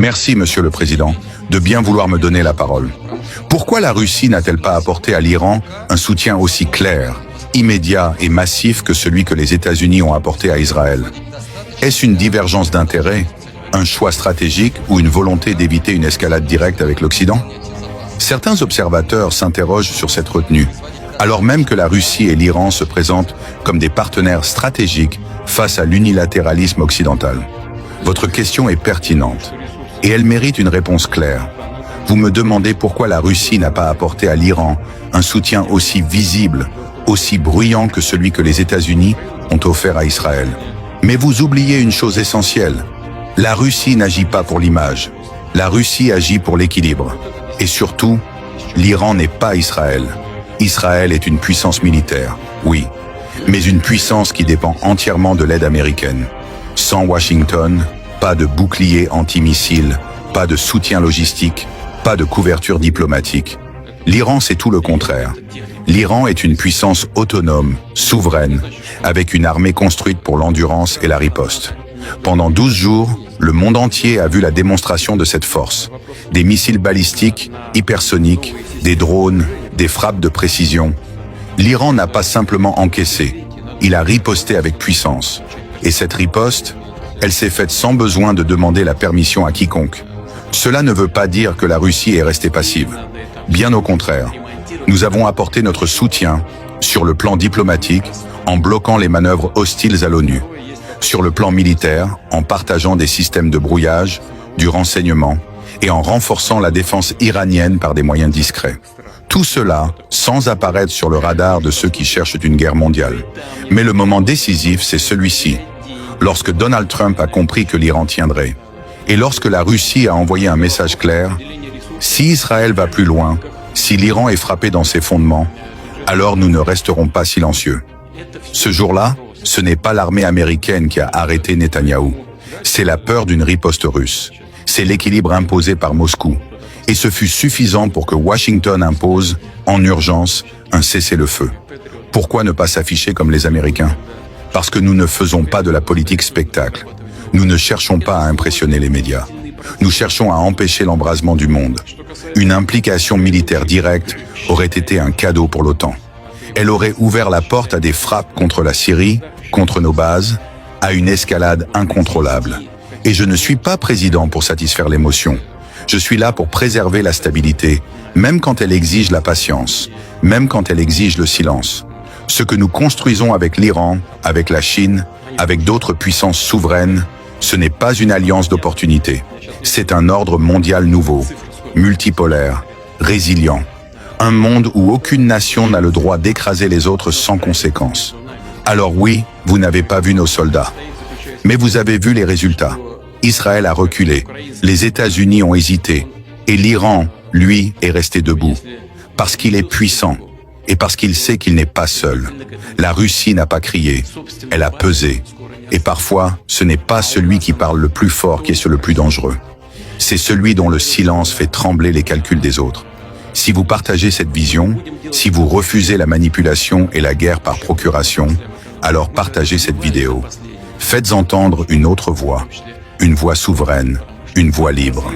Merci, Monsieur le Président, de bien vouloir me donner la parole. Pourquoi la Russie n'a-t-elle pas apporté à l'Iran un soutien aussi clair, immédiat et massif que celui que les États-Unis ont apporté à Israël? Est-ce une divergence d'intérêts, un choix stratégique ou une volonté d'éviter une escalade directe avec l'Occident? Certains observateurs s'interrogent sur cette retenue, alors même que la Russie et l'Iran se présentent comme des partenaires stratégiques face à l'unilatéralisme occidental. Votre question est pertinente, et elle mérite une réponse claire. Vous me demandez pourquoi la Russie n'a pas apporté à l'Iran un soutien aussi visible, aussi bruyant que celui que les États-Unis ont offert à Israël. Mais vous oubliez une chose essentielle. La Russie n'agit pas pour l'image. La Russie agit pour l'équilibre. Et surtout, l'Iran n'est pas Israël. Israël est une puissance militaire, oui, mais une puissance qui dépend entièrement de l'aide américaine. Sans Washington, pas de bouclier antimissile, pas de soutien logistique, pas de couverture diplomatique. L'Iran, c'est tout le contraire. L'Iran est une puissance autonome, souveraine, avec une armée construite pour l'endurance et la riposte. Pendant 12 jours, le monde entier a vu la démonstration de cette force. Des missiles balistiques, hypersoniques, des drones, des frappes de précision. L'Iran n'a pas simplement encaissé, il a riposté avec puissance. Et cette riposte, elle s'est faite sans besoin de demander la permission à quiconque. Cela ne veut pas dire que la Russie est restée passive. Bien au contraire. Nous avons apporté notre soutien sur le plan diplomatique en bloquant les manœuvres hostiles à l'ONU. Sur le plan militaire, en partageant des systèmes de brouillage, du renseignement et en renforçant la défense iranienne par des moyens discrets. Tout cela sans apparaître sur le radar de ceux qui cherchent une guerre mondiale. Mais le moment décisif, c'est celui-ci. Lorsque Donald Trump a compris que l'Iran tiendrait, et lorsque la Russie a envoyé un message clair, si Israël va plus loin, si l'Iran est frappé dans ses fondements, alors nous ne resterons pas silencieux. Ce jour-là, ce n'est pas l'armée américaine qui a arrêté Netanyahou. C'est la peur d'une riposte russe. C'est l'équilibre imposé par Moscou. Et ce fut suffisant pour que Washington impose, en urgence, un cessez-le-feu. Pourquoi ne pas s'afficher comme les Américains? Parce que nous ne faisons pas de la politique spectacle. Nous ne cherchons pas à impressionner les médias. Nous cherchons à empêcher l'embrasement du monde. Une implication militaire directe aurait été un cadeau pour l'OTAN. Elle aurait ouvert la porte à des frappes contre la Syrie, contre nos bases, à une escalade incontrôlable. Et je ne suis pas président pour satisfaire l'émotion. Je suis là pour préserver la stabilité, même quand elle exige la patience, même quand elle exige le silence. Ce que nous construisons avec l'Iran, avec la Chine, avec d'autres puissances souveraines, ce n'est pas une alliance d'opportunités. C'est un ordre mondial nouveau, multipolaire, résilient. Un monde où aucune nation n'a le droit d'écraser les autres sans conséquence. Alors oui, vous n'avez pas vu nos soldats. Mais vous avez vu les résultats. Israël a reculé, les États-Unis ont hésité, et l'Iran, lui, est resté debout. Parce qu'il est puissant, et parce qu'il sait qu'il n'est pas seul. La Russie n'a pas crié, elle a pesé. Et parfois, ce n'est pas celui qui parle le plus fort qui est le plus dangereux. C'est celui dont le silence fait trembler les calculs des autres. Si vous partagez cette vision, si vous refusez la manipulation et la guerre par procuration, alors partagez cette vidéo. Faites entendre une autre voix, une voix souveraine, une voix libre.